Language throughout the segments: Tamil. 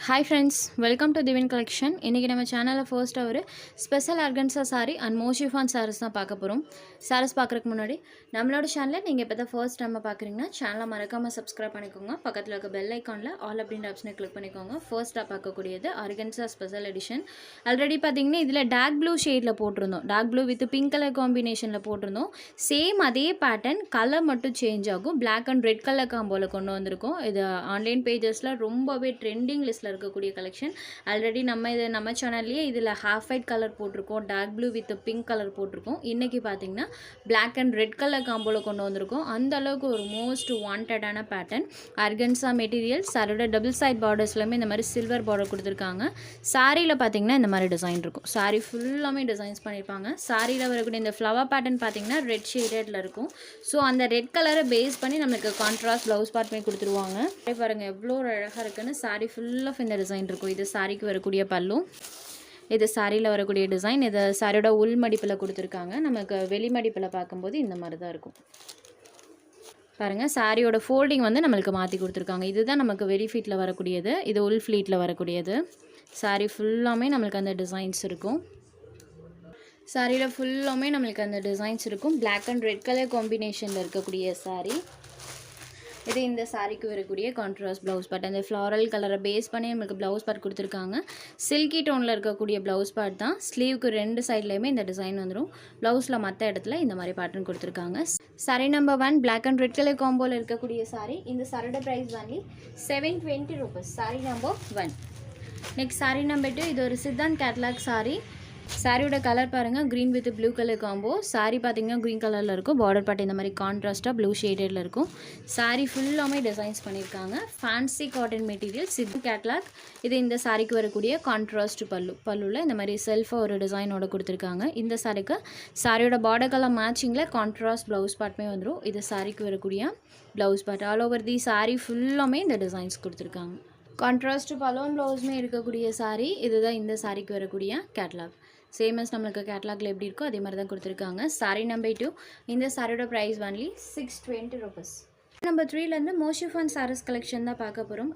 Hi friends, welcome to Divine Collection. இன்றைக்கி நம்ம சேனலில் ஃபர்ஸ்ட்டாக ஒரு special organza sari and moss chiffon saris தான் பார்க்க போகிறோம். சாரீஸ் பார்க்குறதுக்கு முன்னாடி நம்மளோட சேனலில் நீங்கள் இப்போ தான் ஃபர்ஸ்ட் டைம் பார்க்குறீங்கன்னா சேனலை மறக்காமல் சப்ஸ்கிரைப் பண்ணிக்கோங்க. பக்கத்தில் இருக்க பெல் ஐக்கானில் ஆல் அப்படின்ற ஆப்ஷனை கிளிக் பண்ணிக்கோங்க. ஃபர்ஸ்ட்டாக பார்க்கக்கூடியது ஆர்கன்ஸா ஸ்பெஷல் எடிஷன். ஆல்ரெடி பார்த்தீங்கன்னா இதில் டார்க் ப்ளூ ஷேடில் போட்டிருந்தோம், dark blue with pink colour காம்பினேஷனில் போட்டிருந்தோம். சேம் அதே பேட்டர்ன், கலர் மட்டும் சேஞ்ச் ஆகும். பிளாக் அண்ட் ரெட் கலர் காம்போவில் கொண்டு வந்திருக்கோம். இது ஆன்லைன் பேஜஸில் ரொம்பவே ட்ரெண்டிங் லிஸ்ட்டில் இருக்கக்கூடிய கலெக்ஷன். ஆல்ரெடி நம்ம சேனல்லையே இதில் ஹாஃப் ஒயிட் கலர் போட்டிருக்கோம், dark blue with pink colour போட்டிருக்கோம். இன்றைக்கி பார்த்தீங்கன்னா பிளாக் அண்ட் ரெட் கலர் காம்போவில் கொண்டு வந்திருக்கோம். அந்த அளவுக்கு ஒரு மோஸ்ட் வாண்டடான பேட்டர்ன். ஆர்கன்ஸா மெட்டீரியல், சாரியோட டபுள் சைட் பார்டர்ஸ்லையுமே இந்த மாதிரி சில்வர் பார்டர் கொடுத்துருக்காங்க. சாரியில் பார்த்தீங்கன்னா இந்த மாதிரி டிசைன் இருக்கும். சாரி ஃபுல்லாமே டிசைன்ஸ் பண்ணியிருப்பாங்க. சாரியில் வரக்கூடிய இந்த ஃப்ளவர் பேட்டர்ன் பார்த்தீங்கன்னா ரெட் ஷேடடில் இருக்கும். ஸோ அந்த ரெட் கலரை பேஸ் பண்ணி நம்மளுக்கு கான்ட்ராஸ்ட் ப்ளவுஸ் பார்ட்டுமே கொடுத்துருவாங்க. பாருங்கள் எவ்வளோ அழகாக இருக்குன்னு. சாரி ஃபுல் ஆஃப் இந்த டிசைன் இருக்கும். இது சாரிக்கு வரக்கூடிய பல்லு, இது சாரியில் வரக்கூடிய டிசைன். இது சாரியோட உள் மடிப்பில் கொடுத்துருக்காங்க. நமக்கு வெளி மடிப்பில் பார்க்கும்போது இந்த மாதிரி தான் இருக்கும். பாருங்கள் சாரியோட ஃபோல்டிங் வந்து நம்மளுக்கு மாற்றி கொடுத்துருக்காங்க. இதுதான் நமக்கு வெளி ஃபீட்டில் வரக்கூடியது, இது உள் ஃப்ளீட்டில் வரக்கூடியது. சாரி ஃபுல்லாமே நம்மளுக்கு அந்த டிசைன்ஸ் இருக்கும். சாரியில் ஃபுல்லாமே நம்மளுக்கு அந்த டிசைன்ஸ் இருக்கும். பிளாக் அண்ட் ரெட் கலர் காம்பினேஷனில் இருக்கக்கூடிய சாரி. இது இந்த சாரிக்கு வரக்கூடிய கான்ட்ராஸ்ட் ப்ளவுஸ் பார்ட். அந்த ஃப்ளாரல் கலரை பேஸ் பண்ணி நம்மளுக்கு ப்ளவுஸ் பார்ட் கொடுத்துருக்காங்க. சில்கி டோனில் இருக்கக்கூடிய ப்ளவுஸ் பார்ட் தான். ஸ்லீவுக்கு ரெண்டு சைட்லேயுமே இந்த டிசைன் வந்துடும். ப்ளவுஸில் மற்ற இடத்துல இந்த மாதிரி பேட்டர்ன் கொடுத்துருக்காங்க. Sari number 1 black and red colour காம்போவில் இருக்கக்கூடிய சாரி. இந்த சாரியோட price only 720 rupees. Sari number 1. Next sari number 2. இது ஒரு சித்தாந்த் கேட்லாக் சாரி. சாரியோட கலர் பாருங்கள், green with blue colour combo. Sari பார்த்தீங்கன்னா க்ரீன் கலரில் இருக்கும். பார்டர் பார்ட் இந்த மாதிரி கான்ட்ராஸ்ட்டாக ப்ளூ ஷேடடில் இருக்கும். சாரி ஃபுல்லாமே டிசைன்ஸ் பண்ணியிருக்காங்க. Fancy cotton material, Siddhant catalogue. இது இந்த சாரிக்கு வரக்கூடிய கான்ட்ராஸ்ட் பல்லுவில் இந்த மாதிரி செல்ஃபாக ஒரு டிசைனோட கொடுத்துருக்காங்க. இந்த சாரிக்கு சாரியோட பார்டர் கலர் மேட்சிங்கில் கான்ட்ராஸ்ட் ப்ளவுஸ் பார்ட்டுமே வந்துடும். இது சாரிக்கு வரக்கூடிய blouse part. All over the sorry ஃபுல்லாமே இந்த டிசைன்ஸ் கொடுத்துருக்காங்க. கான்ட்ராஸ்ட் பலோன் ப்ளவுஸுமே இருக்கக்கூடிய சாரி. இதுதான் இந்த சாரிக்கு வரக்கூடிய கேட்லாக். சேம் அஸ் நம்மளுக்கு கேட்லாகில் எப்படி இருக்கோ அதே மாதிரி தான் கொடுத்துருக்காங்க. சாரி நம்பர் 2. இந்த சாரியோட ப்ரைஸ் ஒன்லி 620 rupees. நம்பர் 3லேருந்து மோஷிஃபான் சாரீஸ் கலெக்ஷன் தான் பார்க்க போகிறோம்.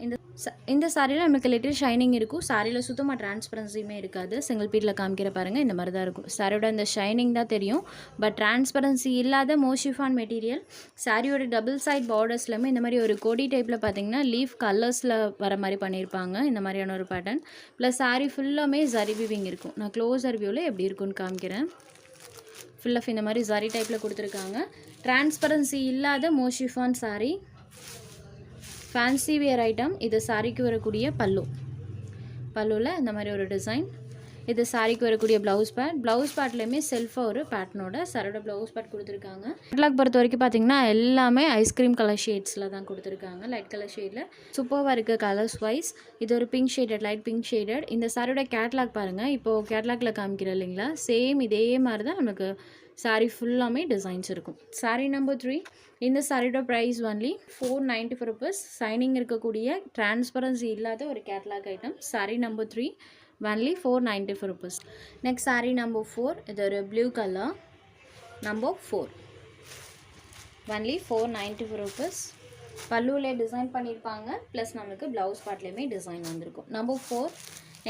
இந்த சாரியில் நம்மளுக்கு லிட்டில் ஷைனிங் இருக்கும். சாரியில் சுத்தமாக டிரான்ஸ்பரன்சியுமே இருக்காது. சிங்கிள் பீட்டில் காமிக்கிற பாருங்கள் இந்த மாதிரி தான் இருக்கும். சாரியோட இந்த ஷைனிங் தான் தெரியும், பட் டிரான்ஸ்பரன்சி இல்லாத மோஷிஃபான் மெட்டீரியல். சாரியோட டபுள் சைட் பார்டர்ஸ்லையுமே இந்த மாதிரி ஒரு கொடி டைப்பில் பார்த்தீங்கன்னா லீஃப் கலர்ஸில் வர மாதிரி பண்ணியிருப்பாங்க. இந்த மாதிரியான ஒரு பேட்டர்ன். ப்ளஸ் சாரி ஃபுல்லாமே ஜரி வீவிங் இருக்கும். நான் க்ளோஸர் வியூவில் எப்படி இருக்குன்னு காமிக்கிறேன். ஃபுல் ஆஃப் இந்த மாதிரி ஜரி டைப்பில் கொடுத்துருக்காங்க. டிரான்ஸ்பரன்சி இல்லாத மோஷிஃபான் சாரி, ஃபேன்சி வியர் ஐட்டம். இது சாரிக்கு வரக்கூடிய பல்லுவில் இந்த மாதிரி ஒரு டிசைன். இது சாரிக்கு வரக்கூடிய ப்ளவுஸ் பார்ட்லேயுமே செல்ஃபாக ஒரு பேட்டர்னோட சாரோட ப்ளவுஸ் பார்ட் கொடுத்துருக்காங்க. கேட்லாக் பொறுத்த வரைக்கும் பார்த்தீங்கன்னா எல்லாமே ஐஸ்கிரீம் கலர் ஷேட்ஸில் தான் கொடுத்துருக்காங்க. லைட் கலர் ஷேடில் சூப்பராக இருக்குது கலர்ஸ் வைஸ். இது ஒரு pink shaded, light pink shaded. இந்த சாரியோட கேட்லாக் பாருங்கள், இப்போது கேட்லாகில் காமிக்கிறேன் இல்லைங்களா, சேம் இதே மாதிரி தான் நமக்கு சாரி ஃபுல்லாமே டிசைன்ஸ் இருக்கும். சாரி நம்பர் 3. இந்த சாரியோட ப்ரைஸ் ஒன்லி 494 rupees. சைனிங் இருக்கக்கூடிய டிரான்ஸ்பரன்சி இல்லாத ஒரு catalogue item. Sari number 3 only 494 rupees. Next sari number 4. இது ஒரு blue colour. Number 4 only 494 rupees. பல்லுவில் டிசைன் பண்ணியிருப்பாங்க. ப்ளஸ் நம்மளுக்கு ப்ளவுஸ் பார்ட்லேயுமே டிசைன் வந்திருக்கும். நம்பர் 4.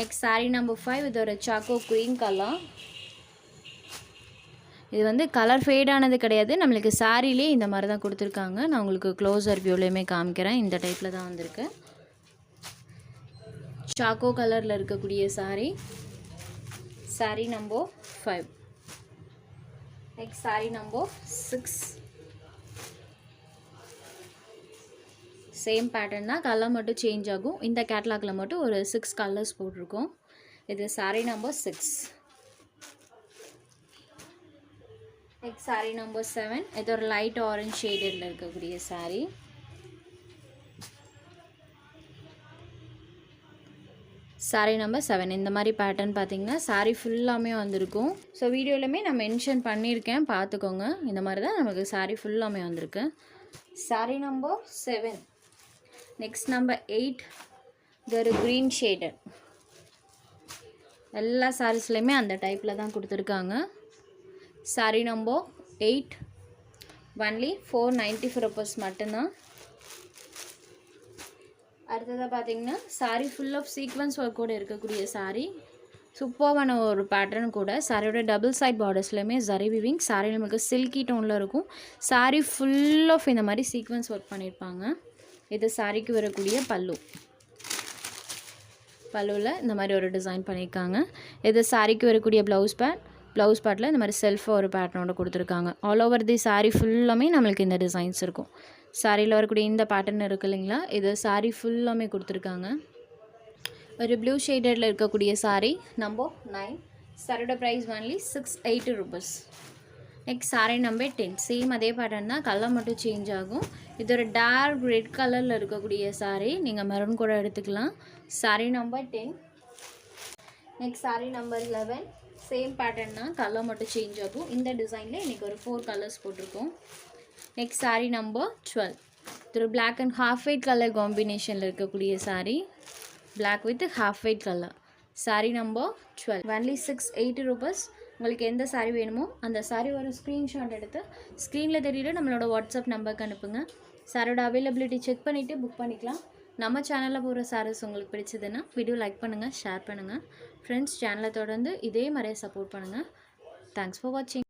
Next sari number 5. இது ஒரு சாக்கோ க்ரீன் கலர். இது வந்து கலர் ஃபேடானது கிடையாது, நம்மளுக்கு சாரிலே இந்த மாதிரி தான் கொடுத்துருக்காங்க. நான் உங்களுக்கு க்ளோஸர் வியூலையுமே காமிக்கிறேன். இந்த டைப்பில் தான் வந்திருக்கு. சாக்கோ கலரில் இருக்கக்கூடிய sorry. Sorry number 5. Next sari number 6. Same pattern தான், கலர் மட்டும் சேஞ்ச் ஆகும். இந்த கேட்லாகில் மட்டும் ஒரு 6 கலர்ஸ் போட்டிருக்கோம். இது sorry number 6. Next sari number 7. இது ஒரு லைட் ஆரஞ்ச் ஷேடில் இருக்கக்கூடிய சாரி. Sorry number 7. இந்த மாதிரி பேட்டர்ன் பார்த்தீங்கன்னா சாரி ஃபுல்லாமே வந்திருக்கும். ஸோ வீடியோலையுமே நான் மென்ஷன் பண்ணியிருக்கேன், பார்த்துக்கோங்க. இந்த மாதிரி தான் நமக்கு சாரி ஃபுல்லாமே வந்திருக்கு. Sorry number 7. Next number 8. இது ஒரு க்ரீன் ஷேடட். எல்லா சாரீஸ்லையுமே அந்த டைப்பில் தான் கொடுத்துருக்காங்க. சாரி நம்பர் 8 ஒன்லி 494 rupees மட்டும்தான். அடுத்ததாக பார்த்தீங்கன்னா saree ஃபுல் ஆஃப் சீக்வன்ஸ் ஒர்க்கோடு இருக்கக்கூடிய saree. சூப்பரான ஒரு பேட்டர்ன் கூட. சாரியோட டபுள் சைட் பார்டர்ஸ்லையுமே ஜரி விவிங். சாரி நமக்கு சில்கி டோனில் இருக்கும். சாரி ஃபுல் ஆஃப் இந்த மாதிரி சீக்வன்ஸ் ஒர்க் பண்ணியிருப்பாங்க. இது சாரிக்கு வரக்கூடிய பல்லு. பல்லுவில் இந்த மாதிரி ஒரு டிசைன் பண்ணியிருக்காங்க. இது சாரிக்கு வரக்கூடிய ப்ளவுஸ் பார்ட்டில் இந்த மாதிரி செல்ஃபாக ஒரு பேட்டர்னோட கொடுத்துருக்காங்க. ஆல் ஓவர் தி சாரி ஃபுல்லாமே நம்மளுக்கு இந்த டிசைன்ஸ் இருக்கும். சாரியில் வரக்கூடிய இந்த பேட்டர்ன் இருக்குது இல்லைங்களா, இது சாரி ஃபுல்லாமே கொடுத்துருக்காங்க. ஒரு ப்ளூ ஷேடடில் இருக்கக்கூடிய சாரீ நம்பர் 9. சாரியோட price only 680 rupees. Next sari number 10. Same அதே பேட்டர்ன் தான், கலர் மட்டும் சேஞ்ச் ஆகும். இது ஒரு டார்க் ரெட் கலரில் இருக்கக்கூடிய சாரீ. நீங்கள் மெரூன் கூட எடுத்துக்கலாம். Sari number 10. Next sari number 11. Same pattern தான், கலர் மட்டும் சேஞ்ச் ஆகும். இந்த டிசைனில் இன்றைக்கி ஒரு 4 கலர்ஸ் போட்டிருக்கோம். Next sari number 12. இது ஒரு black and half white colour காம்பினேஷனில் இருக்கக்கூடிய sari. black with half white color. Saree number 12. Only 680 rupees. உங்களுக்கு எந்த சாரீ வேணுமோ அந்த சாரீ ஒரு ஸ்க்ரீன்ஷாட் எடுத்து ஸ்க்ரீனில் தெரியுற நம்மளோட வாட்ஸ்அப் நம்பருக்கு அனுப்புங்க. சாரோட அவைலபிலிட்டி செக் பண்ணிவிட்டு புக் பண்ணிக்கலாம். நம்ம சேனலில் போகிற சாரீஸ் உங்களுக்கு பிடிச்சதுன்னா வீடியோ லைக் பண்ணுங்கள், ஷேர் பண்ணுங்கள். ஃப்ரெண்ட்ஸ், சேனலை தொடர்ந்து இதே மாதிரியே சப்போர்ட் பண்ணுங்கள். தேங்க்ஸ் ஃபார் வாட்சிங்.